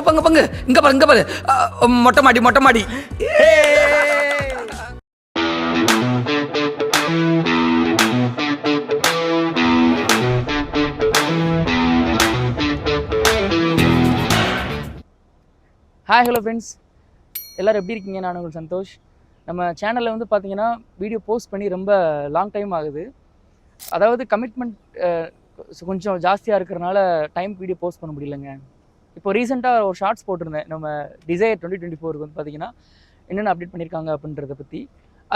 பங்கு இங்க பாரு மொட்டை மாடி ஹாய் ஹலோ ஃப்ரெண்ட்ஸ், எல்லோரும் எப்படி இருக்கீங்க? நான் உங்களுக்கு சந்தோஷ். நம்ம சேனலில் வந்து பார்த்தீங்கன்னா வீடியோ போஸ்ட் பண்ணி ரொம்ப லாங் டைம் ஆகுது. அதாவது கமிட்மெண்ட் கொஞ்சம் ஜாஸ்தியாக இருக்கிறனால டைம் வீடியோ போஸ்ட் பண்ண முடியலைங்க. இப்போ ரீசெண்டாக ஒரு ஷார்ட்ஸ் போட்டிருந்தேன், நம்ம டிசைர் 2024 வந்து பார்த்தீங்கன்னா என்னென்ன அப்டேட் பண்ணியிருக்காங்க அப்படின்றத பற்றி.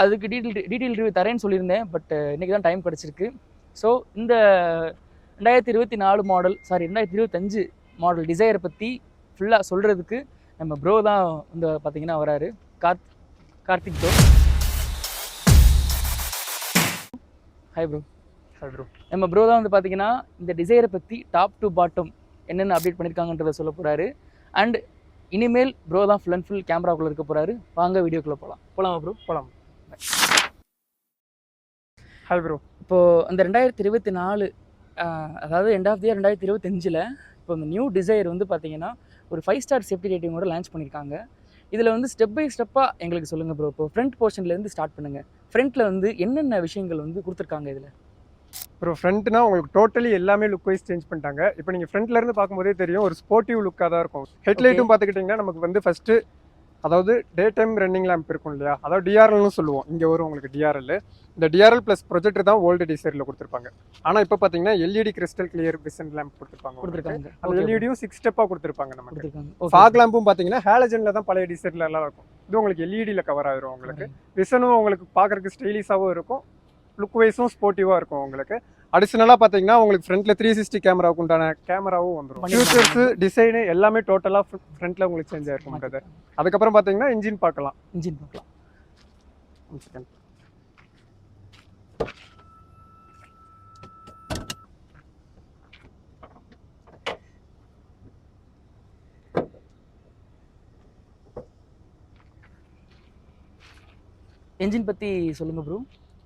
அதுக்கு டீட்டெயில் ரிவ்யூ தரேன்னு சொல்லியிருந்தேன், பட் இன்றைக்கி தான் டைம் கிடச்சிருக்கு. ஸோ இந்த 2025 மாடல் டிசைரை பற்றி ஃபுல்லாக சொல்கிறதுக்கு நம்ம ப்ரோ தான் வந்து பார்த்தீங்கன்னா வராரு, Karthik bro. Hi bro. Hi bro. நம்ம ப்ரோ தான் வந்து பார்த்தீங்கன்னா இந்த டிசைரை பற்றி டாப் டு பாட்டம் என்னென்ன அப்டேட் பண்ணியிருக்காங்கன்றதை சொல்ல போகிறாரு. அண்ட் இனிமேல் ப்ரோ தான் ஃபுல் அண்ட் ஃபுல் கேமராக்குள்ளே இருக்க போகிறாரு. வாங்க வீடியோக்குள்ளே போகலாமா ப்ரோ? போகலாம். Hi bro. இப்போது அந்த 2024 அதாவது எண்ட் ஆஃப் தி இயர் 2025 இப்போ இந்த நியூ டிசைர் வந்து பார்த்தீங்கன்னா ஒரு 5 ஸ்டார் சேஃப்டி ரேட்டிங்கோட லான்ச் பண்ணியிருக்காங்க. இதில் வந்து ஸ்டெப் பை ஸ்டெப்பாக எங்களுக்கு சொல்லுங்கள் ப்ரோ. இப்போ ஃப்ரண்ட் போர்ஷன்லேருந்து ஸ்டார்ட் பண்ணுங்கள். ஃப்ரண்ட்டில் வந்து என்னென்ன விஷயங்கள் வந்து கொடுத்துருக்காங்க இதில்? ப்ரோ ஃப்ரண்ட்னா உங்களுக்கு டோட்டலி எல்லாமே லுக் வைஸ் சேஞ்ச் பண்ணிட்டாங்க. இப்போ நீங்கள் ஃப்ரண்ட்லேருந்து பார்க்கும்போதே தெரியும், ஒரு ஸ்போர்ட்டிவ் லுக்காக தான் இருக்கும். ஹெட்லைட்டும் பார்த்துக்கிட்டிங்கன்னா நமக்கு வந்து ஃபஸ்ட்டு அதாவது டே டைம் ரன்னிங் லேம்ப் இருக்கும் இல்லையா, அதாவது டிஆர்எல்னு சொல்லுவோம். இங்கே வரும் உங்களுக்கு டிஆர்எல். இந்த டிஆர்எல் ப்ளஸ் ப்ரொஜெக்டர் தான் ஓல்டு டிசைரில் கொடுத்துருப்பாங்க. ஆனால் இப்போ பார்த்தீங்கன்னா LED crystal clear vision lamp கொடுத்துருப்பாங்க. அந்த எல்இடியும் 6 ஸ்டெப்பாக கொடுத்துருப்பாங்க. நமக்கு ஃபாக் லேம்பும் பார்த்தீங்கன்னா ஹேலஜனில் தான் பழைய டிசைரில் எல்லாம் இருக்கும். இது உங்களுக்கு எல்இடியில் கவர் ஆகிரும். உங்களுக்கு விசனும் உங்களுக்கு பார்க்குறதுக்கு ஸ்டைலிஷாகவும் இருக்கும், லுக் வைஸும் ஸ்போர்ட்டிவாக இருக்கும். உங்களுக்கு அடிஷனலாக பார்த்தீங்கன்னா உங்களுக்கு ஃப்ரண்ட்டில் 360 கேமராவுக்கு உண்டான கேமராவும் வந்துடும். ஃபியூச்சர்ஸ் டிசைனு எல்லாமே டோட்டலாக ஃப்ரண்ட்டில் உங்களுக்கு சேஞ்ச் ஆகிருக்கும். அதுக்கப்புறம் பார்த்தீங்கன்னா இன்ஜின் பார்க்கலாம். என்ஜின் பற்றி சொல்லுங்கள் ப்ரோ.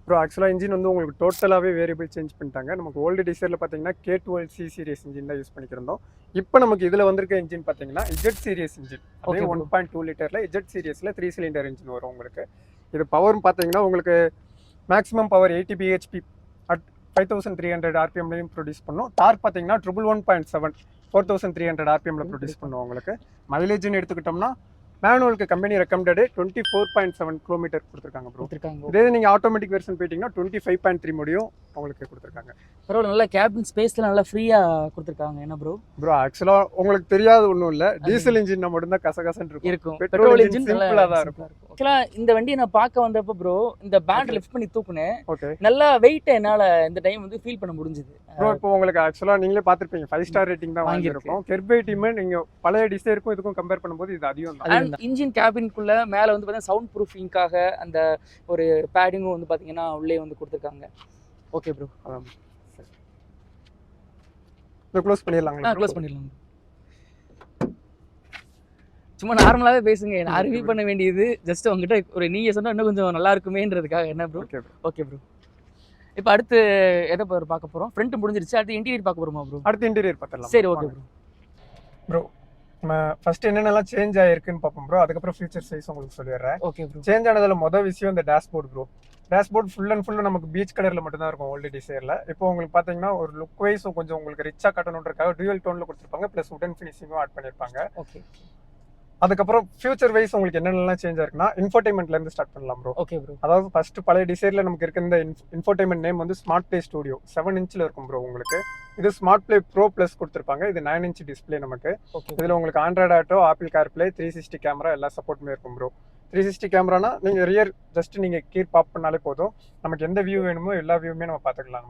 ப்ரோ ஆக்சுவலாக இன்ஜின் வந்து உங்களுக்கு டோட்டலாகவே வேரியபிள் சேஞ்ச் பண்ணிட்டாங்க. நமக்கு ஓல்டு டிசைரில் பார்த்தீங்கன்னா K12C சீரியஸ் இன்ஜின் தான் யூஸ் பண்ணிக்கிறோம். இப்போ நமக்கு இதில் வந்திருக்க இன்ஜின் பார்த்தீங்கன்னா Z சீரியஸ் இன்ஜின். அதே 1.2 லிட்டரில் Z சீரியஸில் 3 சிலிண்டர் இன்ஜின் வரும் உங்களுக்கு. இது பவர்னு பார்த்தீங்கன்னா உங்களுக்கு மேக்ஸிமம் பவர் 80 bhp அட் 5300 RPMலையும் ப்ரொடியூஸ் பண்ணும். டார்க் பார்த்தீங்கன்னா 111.7 4300 RPMல ப்ரொடியூஸ் பண்ணுவோம். உங்களுக்கு மைலேஜ்னு எடுத்துக்கிட்டோம்னா மேனுவலுக்கு கம்பெனி ரெக்கமெண்டடு 24.7 கிலோமீட்டர் கொடுத்துருக்காங்க ப்ரோ. இதே நீங்கள் ஆட்டோமேட்டிக் வெர்ஷன் போயிட்டீங்கன்னா 25.3 முடியும் உங்களுக்கு கொடுத்துருக்காங்க. பரவாயில்ல, நல்லா கேபின் ஸ்பேஸ்ல நல்லா ஃப்ரீயாக கொடுத்துருக்காங்க. என்ன ப்ரோ? ப்ரோ ஆக்சுவலாக உங்களுக்கு தெரியாத ஒன்றும் இல்லை, டீசல் இன்ஜின் மட்டும் தான் கசகசன்னு இருக்கும். பெட்ரோல் இன்ஜின் சிம்பிளாக தான் இருக்கும். ஆக்சுவலாக இந்த வண்டியை நான் பார்க்க வந்தப்போ ப்ரோ இந்த பேண்ட் லிஃப்ட் பண்ணி தூக்குனேன். நல்லா வெயிட்டை என்னால் இந்த டைம் வந்து ஃபீல் பண்ண முடிஞ்சுது ப்ரோ. இப்போ உங்களுக்கு ஆக்சுவலாக நீங்களே பார்த்துருப்பீங்க 5 ஸ்டார் ரேட்டிங் தான் வாங்கியிருக்கோம். கெர்பைட்டியுமே நீங்கள் பழைய டிசைருக்கும் இதுக்கும் கம்பேர் பண்ணும்போது இது அதிகம் தான். இன்ஜின் கேபின்குள்ள மேலே வந்து பார்த்தீங்கன்னா சவுண்ட் ப்ரூஃபிங்காக அந்த ஒரு பேடிங்கும் வந்து பார்த்தீங்கன்னா உள்ளே வந்து கொடுத்துருக்காங்க. ஓகே ப்ரோ, க்ளோஸ் பண்ணிடலாங்களா? க்ளோஸ் பண்ணிடலாம். சும்மா நார்மலாகவே பேசுங்க, நான் ரிவ்யூ பண்ண வேண்டியது ஜஸ்ட் உங்ககிட்ட ஒரு நீங்கள் சொன்னால் இன்னும் கொஞ்சம் நல்லா இருக்குமேன்றதுக்காக. என்ன ப்ரோ? Okay bro. இப்போ அடுத்து எதை பார்க்க போகிறோம்? ஃப்ரண்ட் முடிஞ்சிருச்சு, அடுத்து இன்டீரியர் பார்க்க போகிறோமா ப்ரோ? அடுத்து இன்டீரியர் பார்த்துடலாம். சரி, ஓகே ப்ரோ. ப்ரோ நம்ம ஃபர்ஸ்ட் என்னென்னலாம் சேஞ்ச் ஆயிருக்குன்னு பார்ப்போம் ப்ரோ. அதுக்கப்புறம் ஃபியூச்சர் சைஸ் உங்களுக்கு சொல்லிடுறேன். Okay bro. சேஞ்ச் ஆனதில் மொதல் விஷயம் இந்த dashboard bro. Dashboard full and full நமக்கு பீச் கலரில் மட்டும் தான் இருக்கும் ஓல்டு டிசைரில். இப்போ உங்களுக்கு பார்த்தீங்கன்னா ஒரு லுக் வைஸும் கொஞ்சம் உங்களுக்கு ரிச்சாக கட்டணுன்றக்காக டூயல் டோனில் கொடுத்துருப்பாங்க, ப்ளஸ் உடன் ஃபினிஷிங்கும் ஆட் பண்ணியிருப்பாங்க. ஓகே. அதுக்கப்புறம் ஃபியூச்சர் வைஸ் உங்களுக்கு என்னென்னலாம் சேஞ்ச் ஆயிருக்குன்னா இன்ஃபோடைன்மெண்ட்லேருந்து ஸ்டார்ட் பண்ணலாம் ப்ரோ. Okay bro. அதாவது ஃபர்ஸ்ட் பழைய டிசைரில் நமக்கு இருக்க இந்த இன்ஃபோடைன்மெண்ட் நேம் வந்து ஸ்மார்ட் பிளே ஸ்டுடியோ 7 இன்ச்சில் இருக்கும் ப்ரோ உங்களுக்கு. இது ஸ்மார்ட் பிளே ப்ரோ ப்ளஸ் கொடுத்துருப்பாங்க. இது 9 இன்ச் டிஸ்பிளே நமக்கு. இதில் உங்களுக்கு Android auto, apple CarPlay, 360 camera எல்லா சப்போர்ட்டுமே இருக்கும் ப்ரோ. 360 கேமரானா நீங்கள் ரியர் ஜஸ்ட் நீங்கள் கீர் பாப் பண்ணாலே போதும், நமக்கு எந்த வியூ வேணுமோ எல்லா வியூவுமே நம்ம பார்த்துக்கலாம்.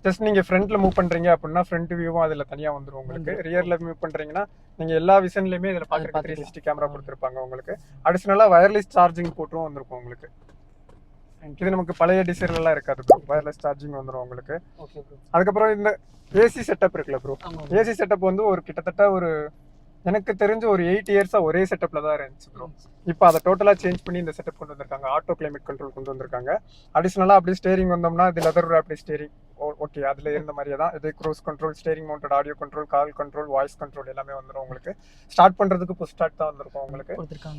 ஜஸ்ட் நீங்கள் ஃப்ரண்ட்டில் மூவ் பண்ணுறீங்க அப்படின்னா ஃப்ரண்ட் வியூவும் அதில் தனியாக வந்துடும் உங்களுக்கு. ரியரில் மூவ் பண்ணுறீங்கன்னா நீங்கள் எல்லா விசன்லையுமே இதில் பார்க்குறதுக்கு 360 கேமரா கொடுத்துருப்பாங்க உங்களுக்கு. அடிஷ்னலாக வயர்லெஸ் சார்ஜிங் போட்டும் வந்திருக்கும் உங்களுக்கு. இது நமக்கு பழைய டிசைர்லாம் இருக்காது ப்ரோ, வயர்லெஸ் சார்ஜிங் வந்துடும் உங்களுக்கு. அதுக்கப்புறம் இந்த ஏசி செட்டப் இருக்குல்ல ப்ரோ, ஏசி செட்டப் வந்து ஒரு கிட்டத்தட்ட ஒரு எனக்கு தெரிஞ்ச ஒரு 8 இயர்ஸா ஒரே செட்டப்ல தான் இருந்துச்சு ப்ரோ. இப்போ அதை டோட்டலா சேஞ்ச் பண்ணி இந்த செட்டப் கொண்டு வந்திருக்காங்க. ஆட்டோ கிளைமேட் கண்ட்ரோல் கொண்டு வந்திருக்காங்க. அடிஷனலா அப்படி ஸ்டேரிங் வந்தோம்னா இது லெதர் அப்படி ஸ்டேரிங் ஓகே அதுல இருந்த மாதிரியே தான் இது cruise control, steering mounted audio control, call control, voice control எல்லாமே வந்துடும் உங்களுக்கு. ஸ்டார்ட் பண்றதுக்கு புஷ் ஸ்டார்ட் தான் வந்திருக்கும் உங்களுக்கு.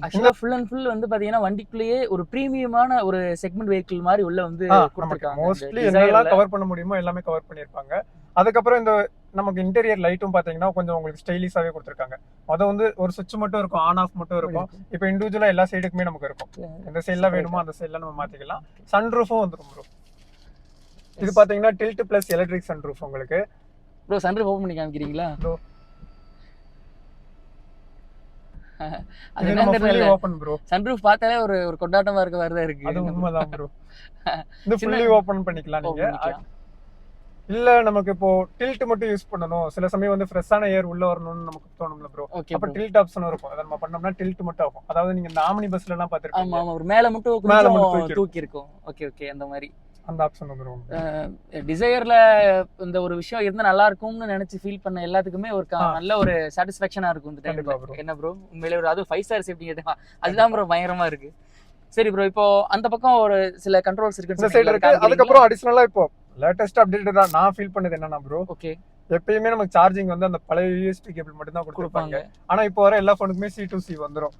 ஆக்சுவலா ஃபுல் அண்ட் ஃபுல் வந்து பாத்தீங்கன்னா வண்டிக்குள்ளேயே ஒரு பிரீமியமான ஒரு செக்மெண்ட் வெஹிக்கிள் மாதிரி உள்ள வந்து கொடுத்திருக்காங்க. மோஸ்ட்லி என்னெல்லாம் கவர் பண்ண முடியுமோ எல்லாமே கவர் பண்ணிருப்பாங்க. அதுக்கப்புறம் இந்த நமக்கு இன்டீரியர் லைட்டும் பாத்தீங்கன்னா கொஞ்சம் உங்களுக்கு ஸ்டைலிஷாவே கொடுத்துருக்காங்க. அது வந்து ஒரு சுவிட்ச் மட்டும் இருக்கும், ஆன் ஆஃப் மட்டும் இருக்கும். இப்போ இண்டிவிஜுவலா எல்லா சைடுக்குமே நமக்கு இருக்கும். எந்த சைட்ல வேணுமோ அந்த சைட்ல நம்ம மாத்திக்கலாம். சன்ரூஃபும் வந்துரும் ப்ரோ. இது பாத்தீங்கன்னா டில்ட் பிளஸ் எலக்ட்ரிக் சன்ரூஃப் உங்களுக்கு. ப்ரோ சன்ரூஃப் ஓபன் பண்ணி காமிக்கிறீங்களா? ப்ரோ அது இது நம்ம ஃபுல்லி ஓபன் ப்ரோ. சன்ரூஃப் பார்த்தாலே ஒரு ஒரு கொண்டாட்டமா இருக்க மாதிரி தான் இருக்கு. அது உண்மைதான் ப்ரோ. இது ஃபுல்லி ஓபன் பண்ணிக்கலாம் நீங்க. இல்ல நமக்கு இப்போ டில்ட் மட்டும் யூஸ் பண்ணணும், சில சமயம் வந்து ஃப்ரெஷ்ஷான ஏர் உள்ள வரணும்னு நமக்கு தோணும்ல ப்ரோ. அப்ப டில்ட் ஆப்ஷன் இருக்கும். அத நம்ம பண்ணோம்னா டில்ட் மட்டும் ஆகும். அதாவது நீங்க இந்த ஆம்னி பஸ்ல எல்லாம் பாத்துருக்கீங்க. ஆமா ஒரு மேல மட்டும் கொஞ்சம் தூக்கி இருக்கும். ஓகே ஓகே அந்த மாதிரி அந்த ஆப்ஷன் வந்துரும். டிசையர்ல இந்த ஒரு விஷயம் இருந்தா நல்லா இருக்கும்னு நினைச்சு ஃபீல் பண்ண எல்லாத்துக்குமே ஒரு நல்ல ஒரு சாட்டிஸ்ஃபேக்ஷனா இருக்கும் இந்த டைம்ல. என்ன ப்ரோ உண்மையிலே ஒரு அது 5 ஸ்டார் சேஃப்டி கேட்டா அதுதான் ப்ரோ பயங்கரமா இருக்கு. சரி ப்ரோ இப்போ அந்த பக்கம் ஒரு சில கண்ட்ரோல்ஸ் இருக்கு இந்த சைடு இருக்கு. அதுக்கப்புறம் அடிஷனலா இப்போ லேட்டஸ்ட் அப்டேட் தான் நான் ஃபீல் பண்ணது என்னன்னா ப்ரோ, ஓகே எப்பயுமே நமக்கு சார்ஜிங் வந்து அந்த பழைய யூஎஸ்பி கேபிள் மட்டும் தான் கொடுப்பாங்க. ஆனா இப்போ வர எல்லா ஃபோனுக்குமே C2C வந்துரும்.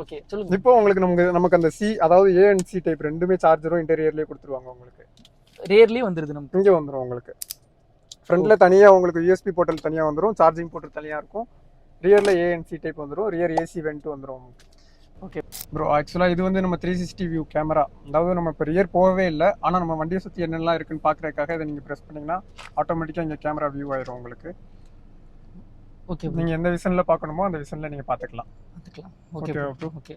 ஓகே சொல்லுங்க. இப்போ உங்களுக்கு நமக்கு அந்த C அதாவது A and C டைப் ரெண்டுமே சார்ஜரும் இன்டீரியர்லயே கொடுத்துருவாங்க உங்களுக்கு. ரியர்லி வந்துருது நமக்கு. இங்க வந்துரும் உங்களுக்கு. ஃப்ரண்ட்ல தனியா உங்களுக்கு USB போர்ட்டல் தனியா வந்துரும், சார்ஜிங் போர்ட்டல் தனியா இருக்கும். ரியர்ல A and C டைப் வந்துரும், ரியர் AC வென்ட் வந்துரும். ஓகே ப்ரோ ஆக்சுவலா இது வந்து நம்ம 360 வியூ கேமரா. அதாவது நம்ம இப்போ ரியர் போகவே இல்லை, ஆனால் நம்ம வண்டியை சுற்றி என்னெல்லாம் இருக்குன்னு பார்க்குறதுக்காக இதை நீங்கள் ப்ரெஸ் பண்ணிங்கன்னா ஆட்டோமேட்டிக்காக இங்கே கேமரா வியூ ஆயிரும் உங்களுக்கு. ஓகே நீங்கள் எந்த விஷனில் பார்க்கணுமோ அந்த விஷனில் நீங்கள் பார்த்துக்கலாம். Okay bro. ஓகே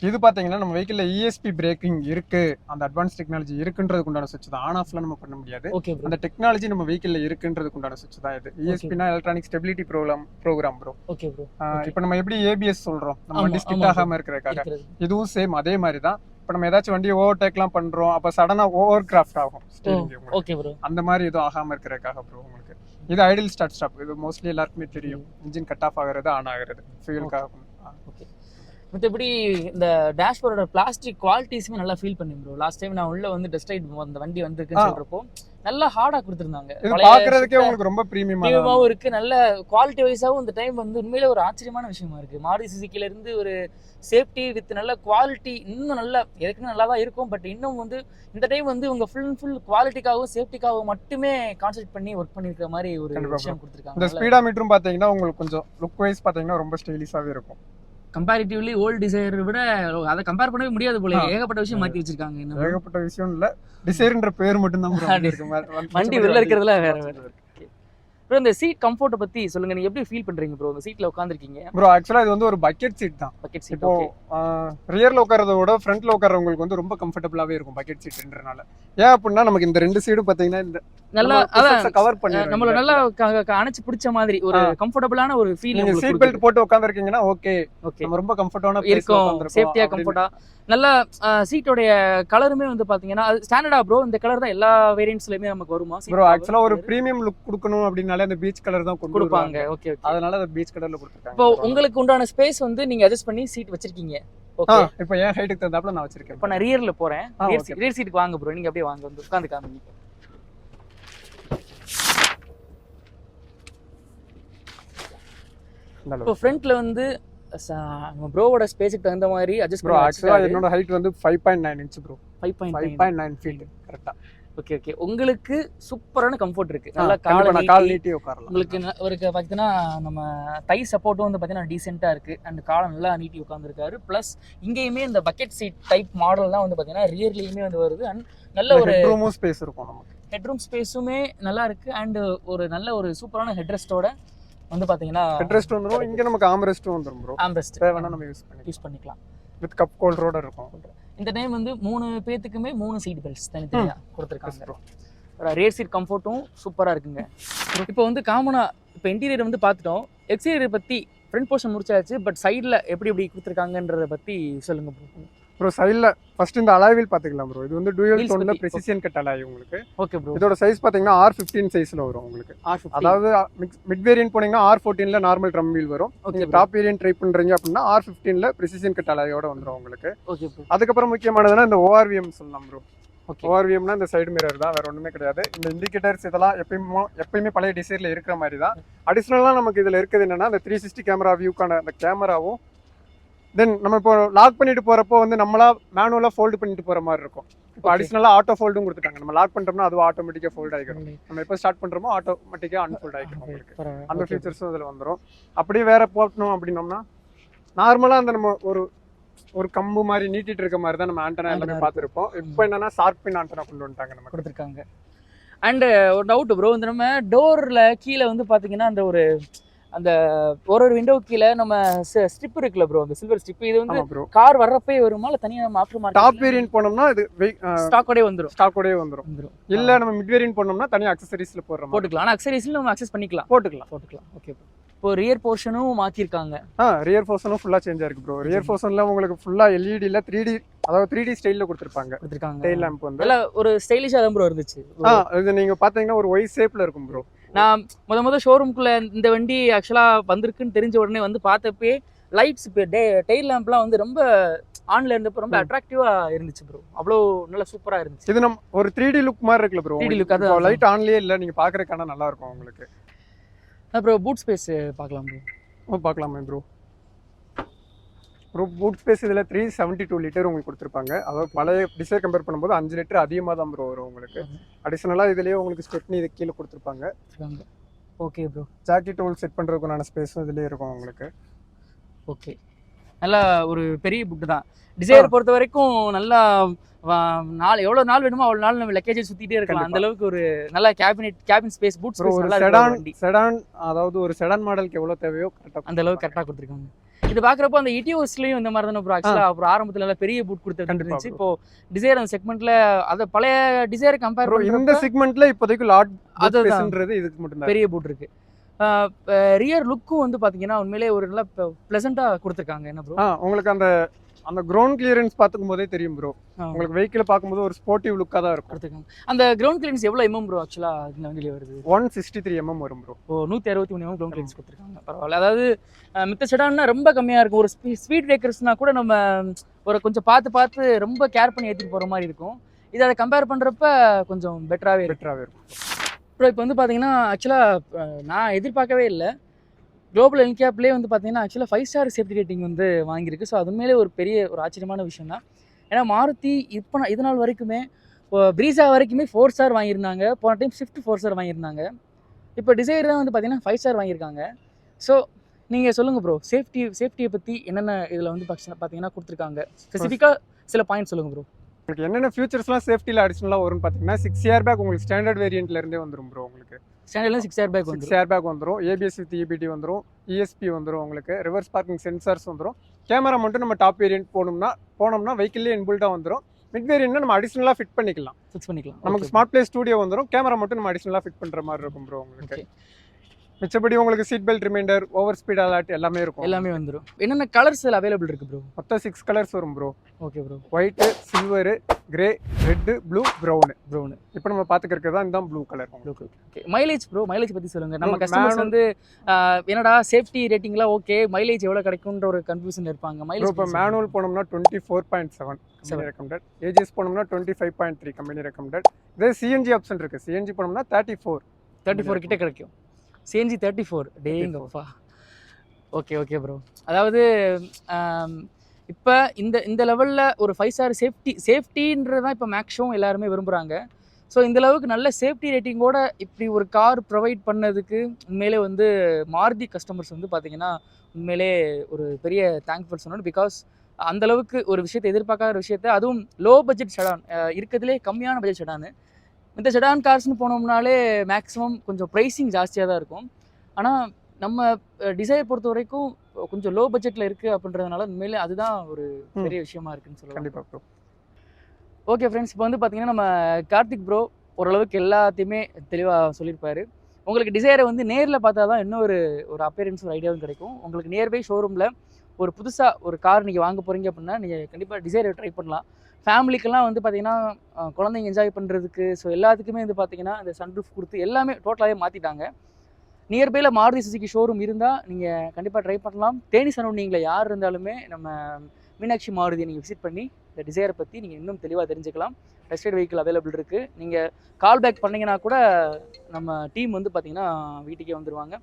இது பார்த்தீங்கன்னா நம்ம வெஹிக்கிளில் ESP பிரேக்கிங் இருக்கு, அந்த அட்வான்ஸ் டெக்னாலஜி இருக்குன்றதுக்கு உண்டான சுவிட்ச் தான். ஆன் ஆஃப்லாம் நம்ம பண்ண முடியாது. அந்த டெக்னாலஜி நம்ம வெஹிக்கிளில் இருக்குன்றதுக்கு உண்டான சுவிட்ச் தான் இது. ESPனா electronic stability programme bro. Okay bro. இப்போ நம்ம எப்படி ABS சொல்றோம் நம்ம வண்டி ஸ்கிட் ஆகாம இருக்கிறதுக்காக, இதுவும் சேம் அதே மாதிரி தான். இப்போ நம்ம ஏதாச்சும் வண்டியை ஓவர்டேக்லாம் பண்றோம், அப்போ சடனா ஓவர் கிராஃப்ட் ஆகும் ஸ்டீரிங். Okay bro. அந்த மாதிரி எதுவும் ஆகாம இருக்கிறதுக்காக ப்ரோ உங்களுக்கு. இது ஐடில் ஸ்டார்ட் ஸ்டாப். இது மோஸ்ட்லி எல்லாருக்குமே தெரியும். இன்ஜின் கட் ஆஃப் ஆகிறது, ஆன் ஆகிறது ஃபியூலுக்காக. ஓகே மற்றபடி இந்த டேஷ்போர்டோட பிளாஸ்டிக் குவாலிட்டிஸுமே நல்லா ஃபீல் பண்ணி ப்ரோ. லாஸ்ட் டைம் நான் உள்ள வந்து டெஸ்ட் ரைட் அந்த வண்டி வந்திருக்குன்னு சொல்றப்போ நல்லா ஹார்டா கொடுத்துருந்தாங்க. இது பார்க்கிறதுக்கே உங்களுக்கு ரொம்ப பிரீமியமாவும் இருக்கு, நல்ல குவாலிட்டி வைஸாவும் இந்த டைம் வந்து உண்மையிலே ஒரு ஆச்சரியமான விஷயமா இருக்கு. மாருதி சுசுகில இருந்து ஒரு சேஃப்டி வித் நல்ல குவாலிட்டி இன்னும் நல்லா ஏற்கனவே நல்லா தான் இருக்கும். பட் இன்னும் வந்து இந்த டைம் வந்து உங்க ஃபுல் அண்ட் ஃபுல் குவாலிட்டிக்காகவும் சேஃப்டிக்காகவும் மட்டுமே கான்சென்ட்ரேட் பண்ணி ஒர்க் பண்ணிருக்கிற மாதிரி ஒரு விஷயம் கொடுத்துருக்காங்க. இந்த ஸ்பீடாமீட்டரும் பாத்தீங்கன்னா உங்களுக்கு கொஞ்சம் லுக் வைஸ் பாத்தீங்கன்னா ரொம்ப ஸ்டைலிஷாவே இருக்கும். கம்பேரிட்டிவ்லி ஓல்ட் டிசைர் விட அதை கம்பேர் பண்ணவே முடியாது போல. ஏகப்பட்ட விஷயம் மாத்தி வச்சிருக்காங்க. ஏகப்பட்ட விஷயம் இல்ல, டிசைர்ன்ற பேர் மட்டும் தான் வண்டி உள்ள இருக்கிறதுல வேற வேற. ப்ரோ இந்த சீட் கம்ஃபர்ட் பத்தி சொல்லுங்க, நீங்க எப்படி ஃபீல் பண்றீங்க ப்ரோ இந்த சீட்ல உட்கார்ந்திருக்கீங்க? ப்ரோ ஆக்சுவலா இது வந்து ஒரு பக்கெட் சீட் தான். Bucket seat. இப்போ ரியர்ல உட்கார்றத விட ஃப்ரண்ட்ல உட்கார்றவங்களுக்கு வந்து ரொம்ப கம்ஃபர்ட்டபிளாவே இருக்கும் பக்கெட் சீட்ன்றனால. ஏன் அப்படின்னா நமக்கு இந்த ரெண்டு சைடும் பாத்தீங்கன்னா இந்த நல்லா கவர் பண்ணி நம்மள நல்லா அணைச்சு பிடிச்ச மாதிரி ஒரு கம்ஃபர்ட்டபிளான ஒரு ஃபீல். நீங்க சீட் பெல்ட் போட்டு உட்கார்ந்திருக்கீங்கன்னா ஓகே நம்ம ரொம்ப கம்ஃபர்ட்டான இருக்கும், சேஃப்டியா கம்ஃபர்ட்டா. நல்ல சீட்டோடைய கலருமே வந்து பாத்தீங்கன்னா அது ஸ்டாண்டர்டா ப்ரோ. இந்த கலர் தான் எல்லா வேரியன்ட்ஸ்லயுமே நமக்கு வருமா ப்ரோ? ஆக்சுவலா ஒரு பிரீமியம் லுக் கொடுக்கணும் அப்படினாலே அந்த பீச் கலர் தான் கொடுப்பாங்க. ஓகே ஓகே, அதனால அந்த பீச் கலர்ல கொடுத்திருக்காங்க. இப்போ உங்களுக்கு உண்டான ஸ்பேஸ் வந்து நீங்க அட்ஜஸ்ட் பண்ணி சீட் வச்சிருக்கீங்க. ஓகே இப்போ என் ஹைட்டுக்கு தகுந்தாப்ல நான் வச்சிருக்கேன். இப்போ நான் ரியர்ல போறேன். ரியர் சீட்டுக்கு வாங்க ப்ரோ, நீங்க அப்படியே வாங்க வந்து உட்கார்ந்து காமிங்க. இப்போ ஃப்ரண்ட்ல வந்து ப்ரோவோட ஸ்பேஸ்க்கு தகுந்த மாதிரி அட்ஜஸ்ட் ப்ரோ. ஆக்சுவலா என்னோட ஹைட் வந்து 5.9 இன்ச் ப்ரோ. 5.9 ஃபீட் கரெக்ட்டா. ஓகே ஓகே, உங்களுக்கு சூப்பரான கம்ஃபர்ட் இருக்கு. நல்லா கால் நீட்டி உட்காரலாம். உங்களுக்கு ஒரு பாத்தீங்கன்னா நம்ம தை சப்போர்ட்டும் வந்து பாத்தீங்கன்னா டீசென்ட்டா இருக்கு. அண்ட் காலை நல்லா நீட்டி உட்கார்ந்திருக்காரு. பிளஸ் இங்கேயுமே இந்த பக்கெட் சீட் டைப் மாடல் தான் வந்து பாத்தீங்கன்னா ரியர்லயுமே வந்து வருது. அண்ட் நல்ல ஒரு ஹெட்ரூம் ஸ்பேஸ் இருக்கும் நமக்கு. ஹெட்ரூம் ஸ்பேஸுமே நல்லா இருக்கு. அண்ட் ஒரு நல்ல ஒரு சூப்பரான ஹெட்ரெஸ்டோட வந்து பாத்தீங்கன்னா ஹெட்ரெஸ்ட் வந்துரும். இங்க நமக்கு ஆம்ரெஸ்ட் வந்துரும் ப்ரோ. ஆம்ரெஸ்ட் தேவைன்னா நம்ம யூஸ் பண்ணிக்கலாம். வித் கப் ஹோல்டரோட இருக்கும். இந்த டைம் வந்து 3 பேத்துக்குமே 3 சீட் பெல்ட்ஸ் தனித்தனியா கொடுத்துருக்காங்க. ரியர் சீட் கம்ஃபர்ட்டும் சூப்பரா இருக்குங்க. இப்போ வந்து காமனா இப்போ இன்டீரியர் வந்து பார்த்துட்டோம். எக்ஸ்டீரியர் பத்தி ஃப்ரண்ட் போர்ஷன் முடிச்சாச்சு. பட் சைடில் எப்படி எப்படி கொடுத்துருக்காங்கன்றத பற்றி சொல்லுங்க ப்ரோ. ப்ரோ சைடில் ஃபர்ஸ்ட் இந்த அலாய் வீல் பார்த்துக்கலாம் ப்ரோ. இது வந்து டூயல் Wheels டோனில் பத்தி. ப்ரெசிஷன் கட் அலாய் உங்களுக்கு. Okay bro. இதோட சைஸ் பார்த்தீங்கன்னா R15 சைஸில் வரும் உங்களுக்கு. அதாவது மிட் வேரியன்ட் போனீங்கன்னா R14ல நார்மல் ட்ரம் வீல் வரும். நீங்கள் டாப் வேரியன்ட் ட்ரை பண்ணுறீங்க அப்படின்னா R15ல ப்ரெசிஷன் கட் அலாயோட வந்துடும் உங்களுக்கு. Okay bro. அதுக்கப்புறம் முக்கியமானதுன்னா இந்த ORVM சொல்லலாம் ப்ரோ. ஓகே. ORVMனா இந்த சைடு மிரர் தான், வேற ஒன்றுமே கிடையாது. இந்த இண்டிகேட்டர்ஸ் இதெல்லாம் எப்பயுமே பழைய டிசைனில் இருக்கிற மாதிரி தான். அடிஷ்னலாக நமக்கு இதில் இருக்குது என்னன்னா இந்த 360 கேமரா வியூக்கான அந்த கேமராவும், தென் நம்ம இப்போ லாக் பண்ணிட்டு போகிறப்போ வந்து நம்மளா மேனுவலாக ஃபோல்டு பண்ணிட்டு போகிற மாதிரி இருக்கும். இப்போ அடிஷ்னலாக ஆட்டோ ஃபோல்டும் கொடுத்துட்டாங்க. நம்ம லாக் பண்ணுறோம்னா அதுவும் ஆட்டோமேட்டிக்காக ஃபோல்ட் ஆகிடும். நம்ம எப்போ ஸ்டார்ட் பண்ணுறோமோ ஆட்டோமேட்டிக்காக அன்ஃபோல்ட் ஆகிடும் உங்களுக்கு. அந்த ஃபீச்சர்ஸும் இதில் வந்துடும். அப்படியே வேற போட்டணும் அப்படின்னோம்னா நார்மலாக அந்த நம்ம ஒரு கம்பு மாதிரி நீட்டிட்டு இருக்க மாதிரி தான் நம்ம ஆண்டனா எல்லாமே பார்த்துருப்போம். இப்போ என்னன்னா ஷார்ப் பின் ஆண்டனா கொண்டு வந்துட்டாங்க, நம்ம கொடுத்துருக்காங்க. அண்டு ஒரு டவுட் ப்ரோ, இந்த நம்ம டோரில் கீழே வந்து பார்த்தீங்கன்னா அந்த ஒரு விண்டோ கீழே நம்ம ஸ்ட்ரிப் இருக்குல்ல ப்ரோ, அந்த சில்வர் ஸ்ட்ரிப், இது வந்து கார் வர்றப்பே வருமா இல்லை தனியாக நம்ம ஆஃப்டர் மார்க்கெட் டாப் வேரியன்ட் போனோம்னா இது ஸ்டாக்கோடே வந்துடும். இல்லை நம்ம மிட் வேரியன்ட் போனோம்னா தனியாக அக்சசரிஸ்ல போட்டுக்கலாம். ஆனால் அக்சசரிஸ்ல நம்ம அக்சஸ் போட்டுக்கலாம். Okay bro. இப்போ ரியர் போர்ஷனும் மாற்றிருக்காங்க. ரியர் போர்ஷனும் ஃபுல்லாக சேஞ்ச் ஆயிருக்கு ப்ரோ. ரியர் போர்ஷன்ல உங்களுக்கு ஃபுல்லாக எல்இடியில் 3D, அதாவது 3D ஸ்டைலில் கொடுத்துருக்காங்க. டெயில் லேம்ப் வந்து இல்லை ஒரு ஸ்டைலிஷாக தான் ப்ரோ இருந்துச்சு. இது நீங்கள் பார்த்தீங்கன்னா ஒரு ஒய் ஷேப்பில் இருக்கும் ப்ரோ. நான் முத ஷோரூம்குள்ளே இந்த வண்டி ஆக்சுவலாக வந்திருக்குன்னு தெரிஞ்ச உடனே வந்து பார்த்தப்பே லைட்ஸ் இப்போ டெயில் லேம்ப்லாம் வந்து ரொம்ப ஆன்ல இருந்தப்போ ரொம்ப அட்ராக்டிவாக இருந்துச்சு ப்ரோ. அவ்வளோ நல்லா சூப்பராக இருந்துச்சு. இது நம்ம ஒரு 3D லுக் மாதிரி இருக்குல்ல ப்ரோ. 3D லுக், அது லைட் ஆன்லேயே இல்லை, நீங்கள் பார்க்குறதுக்கான நல்லா இருக்கும் உங்களுக்கு. அப்புறம் பூட் ஸ்பேஸ் பார்க்கலாம் ப்ரோ. பார்க்கலாமே ப்ரோ. பூட் ஸ்பேஸ் இதில் 372 லிட்டர் உங்களுக்கு கொடுத்துருப்பாங்க. அதாவது பழைய டிசைர் கம்பேர் பண்ணும்போது 5 லிட்டர் அதிகமாக தான் ப்ரோ வரும் உங்களுக்கு. அடிஷனலாக இதுலேயே உங்களுக்கு ஸ்டெப்னி இது கீழே கொடுத்துருப்பாங்க. Okay bro. Jacket tool set பண்ணுறதுக்குண்டான ஸ்பேஸும் இதுலேயே இருக்கும் உங்களுக்கு. ஓகே, நல்லா ஒரு பெரிய புட்டு தான். டிசைர் பொறுத்த வரைக்கும் நல்லா எவ்வளோ நாள் வேணுமோ அவ்வளோ நாள் நம்ம லக்கேஜ் சுற்றிட்டே இருக்கலாம். அந்த அளவுக்கு ஒரு நல்ல கேபின் ஸ்பேஸ், பூட் ஸ்பேஸ் நல்லா செடான், அதாவது ஒரு செடான் மாடலுக்கு எவ்வளோ தேவையோ அந்த அளவுக்கு கரெக்டாக கொடுத்துருக்காங்க. இது பார்க்குறப்போ அந்த இடியோஸ்லையும் இந்த மாதிரி தானே ப்ரோ. ஆக்சுவலாக அப்புறம் ஆரம்பத்தில் நல்லா பெரிய பூட் கொடுத்துருந்துச்சு. இப்போ டிசைர் அந்த செக்மெண்ட்ல அதை பழைய டிசைரை கம்பேர் பண்ணுறோம். இந்த செக்மெண்ட்ல இப்போதைக்கு லாட் அதுன்றது இதுக்கு மட்டும் பெரிய பூட் இருக்கு. ரியர் லுக்கும் வந்து பார்த்தீங்கன்னா உண்மையிலே ஒரு நல்லா ப்ளசண்ட்டாக கொடுத்துருக்காங்க. என்ன ப்ரோ, உங்களுக்கு அந்த கிரவுண்ட் கிளியரன்ஸ் பார்த்துக்கும் போதே தெரியும் ப்ரோ. உங்களுக்கு வெஹிக்கிளை பார்க்கும்போது ஒரு ஸ்போர்ட்டிவ் லுக்காக தான் இருக்கும். அந்த கிரவுண்ட் கிளியரன்ஸ் எவ்வளோ எம்எம் ப்ரோ ஆக்சுவலாக இந்த வண்டியில வருது? 163 mm வரும் ப்ரோ. 163 mm கிரவுண்ட் கிளியரன்ஸ் கொடுத்துருக்காங்க. பரவாயில்ல. அதாவது மித்த செடான்னா ரொம்ப கம்மியாக இருக்கும். ஒரு ஸ்பீட் பிரேக்கர்ஸ்னா கூட நம்ம ஒரு கொஞ்சம் பார்த்து ரொம்ப கேர் பண்ணி ஏற்றிட்டு போகிற மாதிரி இருக்கும். இதை அதை கம்பேர் பண்ணுறப்ப கொஞ்சம் பெட்டராகவே இருக்கும் ப்ரோ. இப்போ வந்து பார்த்தீங்கன்னா ஆக்சுவலாக நான் எதிர்பார்க்கவே இல்லை. குளோபல் என்கேப்லேயே வந்து பார்த்தீங்கன்னா ஆக்சுவலாக 5 ஸ்டார் சேஃப்டி ரேட்டிங் வந்து வாங்கியிருக்கு. ஸோ அது உண்மையிலே ஒரு பெரிய ஒரு ஆச்சரியமான விஷயம் தான். ஏன்னா மாருதி இப்போ இது நாள் வரைக்குமே இப்போ ப்ரீஸா வரைக்குமே 4 ஸ்டார் வாங்கியிருந்தாங்க. போன டைம் ஸ்விஃப்ட் 4 ஸ்டார் வாங்கியிருந்தாங்க. இப்போ டிசைர் தான் வந்து பார்த்தீங்கன்னா 5 ஸ்டார் வாங்கியிருக்காங்க. ஸோ நீங்கள் சொல்லுங்கள் ப்ரோ, சேஃப்டியை பற்றி என்னென்ன இதில் வந்து பார்த்தீங்கன்னா கொடுத்துருக்காங்க, ஸ்பெசிஃபிக்காக சில பாயிண்ட் சொல்லுங்கள் ப்ரோ. உங்களுக்கு என்னென்ன ஃபியூச்சர்ஸ்லாம் சேஃப்டியில் அடிஷனலாக வரும்னு பார்த்தீங்கன்னா 6 ஏர் பேக் உங்களுக்கு ஸ்டாண்டர்ட் வேரியண்ட்லேருந்தே வந்துடும் ப்ரோ. உங்களுக்கு ஸ்டாண்டர்ட்ல 6 ஏர் பேக் வந்துடும். ABS வித் EBD வந்துடும். ESP வந்துடும். உங்களுக்கு ரிவர்ஸ் பார்க்கிங் சென்சார்ஸ் வந்துடும். கேமரா மட்டும் நம்ம டாப் வேரியன்ட் போனோம்னா வெஹிக்கிள்லேயே இன்புல்ட்டாக வந்துடும். மிட் வேரியன்ட்னா நம்ம அடிஷனலாக ஃபிட் பண்ணிக்கலாம். நமக்கு ஸ்மார்ட் பிளே ஸ்டூடியோ வந்துடும். கேமரா மட்டும் நம்ம அடிஷனலாக ஃபிட் பண்ணுற மாதிரி இருக்கும் ப்ரோ உங்களுக்கு. மிச்சபடி உங்களுக்கு seat belt reminder, over speed alert எல்லாமே வந்துடும். என்னென்ன கலர்ஸ் அவைலபிள் இருக்கு ப்ரோ? மொத்தம் 6 கலர்ஸ் வரும் bro. Okay bro. White, silver, grey, red, blue, brown. இப்போ நம்ம பார்த்துக்கிறது தான் இந்த blue colour. Okay, mileage bro, mileage பற்றி சொல்லுங்கள். நம்ம கஸ்டமர்ஸ் வந்து என்னடா சேஃப்டி ரேட்டிங்லாம் ஓகே, மைலேஜ் எவ்வளோ கிடைக்கும்ன்ற ஒரு கன்ஃபியூஷன் இருப்பாங்க. மைலேஜ் இப்போ மேனுவல் போனோம்னா 24.7 கம்பெனி ரெக்கமெண்டட். AGS போனோம்னா 25.3 கம்பெனி ரெக்கமெண்டட். இதே CNG ஆப்ஷன் இருக்குது. CNG போனோம்னா 34 கிட்ட கிடைக்கும். CNG 34 டேங்கப்பா. Okay bro. அதாவது இப்போ இந்த லெவலில் ஒரு 5 ஸ்டார் சேஃப்டின்றது தான் இப்போ மேக்ஸிமம் எல்லாருமே விரும்புகிறாங்க. ஸோ இந்த அளவுக்கு நல்ல சேஃப்டி ரேட்டிங்கோட இப்படி ஒரு கார் ப்ரொவைட் பண்ணதுக்கு உண்மையிலே வந்து மாருதி கஸ்டமர்ஸ் வந்து பார்த்தீங்கன்னா உண்மையிலே ஒரு பெரிய தேங்க்ஃபுல் சொல்லணும். பிகாஸ் அந்தளவுக்கு ஒரு விஷயத்தை எதிர்பார்க்காத விஷயத்தை, அதுவும் லோ பட்ஜெட் செடான், இருக்கிறதுலே கம்மியான பட்ஜெட் செடானு. இந்த செடான் கார்ஸ்னு போனோம்னாலே மேக்ஸிமம் கொஞ்சம் ப்ரைஸிங் ஜாஸ்தியாக தான் இருக்கும். ஆனால் நம்ம டிசைர் பொறுத்த வரைக்கும் கொஞ்சம் லோ பட்ஜெட்டில் இருக்குது அப்படின்றதுனால உண்மையிலே அதுதான் ஒரு பெரிய விஷயமா இருக்குன்னு சொல்லலாம். கண்டிப்பாக ப்ரோ. ஓகே ஃப்ரெண்ட்ஸ், இப்போ வந்து பார்த்தீங்கன்னா நம்ம கார்த்திக் ப்ரோ ஓரளவுக்கு எல்லாத்தையுமே தெளிவாக சொல்லியிருப்பாரு. உங்களுக்கு டிசைரை வந்து நேரில் பார்த்தா தான் இன்னும் ஒரு அப்பியரன்ஸ், ஒரு ஐடியாவும் கிடைக்கும். உங்களுக்கு நியர்பை ஷோரூமில் ஒரு புதுசாக ஒரு கார் நீங்கள் வாங்க போகிறீங்க அப்படின்னா நீங்கள் கண்டிப்பாக டிசைரை ட்ரை பண்ணலாம். ஃபேமிலிக்கெல்லாம் வந்து பார்த்தீங்கன்னா குழந்தைங்க என்ஜாய் பண்ணுறதுக்கு ஸோ எல்லாத்துக்குமே வந்து பார்த்தீங்கன்னா இந்த சன்ரூஃப் கொடுத்து எல்லாமே டோட்டலாகவே மாற்றிட்டாங்க. நியர்பையில் மாருதி சுசுகி ஷோரூம் இருந்தால் நீங்கள் கண்டிப்பாக ட்ரை பண்ணலாம். தேனி சரௌண்டிங்கில் யார் இருந்தாலுமே நம்ம மீனாட்சி மாருதியை நீங்கள் விசிட் பண்ணி இந்த டிசைரை பற்றி நீங்கள் இன்னும் தெளிவாக தெரிஞ்சுக்கலாம். டெஸ்டட் வெஹிக்கிள் அவைலபிள் இருக்குது. நீங்கள் கால் பேக் பண்ணிங்கன்னா கூட நம்ம டீம் வந்து பார்த்திங்கன்னா வீட்டுக்கே வந்துடுவாங்க.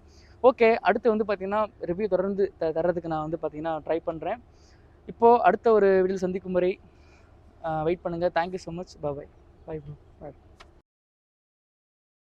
ஓகே, அடுத்து வந்து பார்த்திங்கன்னா ரிவ்யூ தொடர்ந்து தர்றதுக்கு நான் வந்து பார்த்திங்கன்னா ட்ரை பண்ணுறேன். இப்போது அடுத்த ஒரு வீடியோ சந்திக்கும் வரை வெயிட் பண்ணுங்கள். Thank you so much. பாய். பாய்.